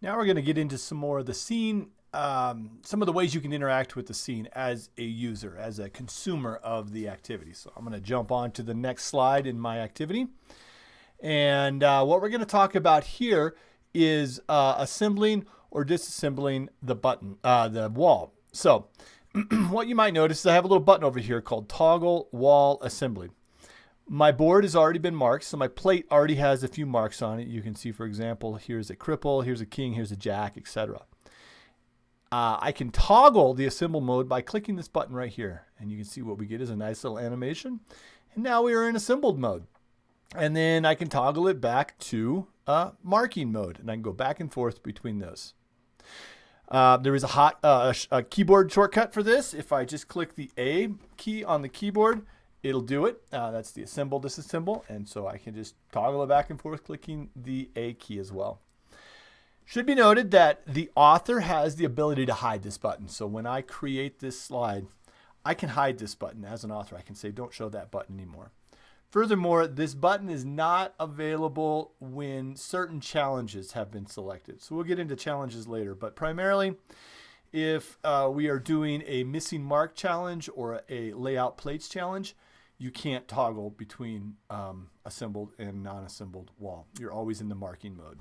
Now we're going to get into some more of the scene, some of the ways you can interact with the scene as a user, as a consumer of the activity. So I'm going to jump on to the next slide in my activity. And what we're going to talk about here is assembling or disassembling the wall. So what you might notice is I have a little button over here called Toggle Wall Assembly. My board has already been marked, so my plate already has a few marks on it. You can see, for example, here's a cripple, here's a king, here's a jack, etc. I can toggle the assemble mode by clicking this button right here. And you can see what we get is a nice little animation. And now we are in assembled mode. And then I can toggle it back to marking mode. And I can go back and forth between those. There is a keyboard shortcut for this. If I just click the A key on the keyboard, it'll do it. That's the assemble, disassemble. And so I can just toggle it back and forth clicking the A key as well. Should be noted that the author has the ability to hide this button. So when I create this slide, I can hide this button as an author. I can say, don't show that button anymore. Furthermore, this button is not available when certain challenges have been selected. So we'll get into challenges later, but primarily if we are doing a missing mark challenge or a layout plates challenge, you can't toggle between assembled and non-assembled wall. You're always in the marking mode.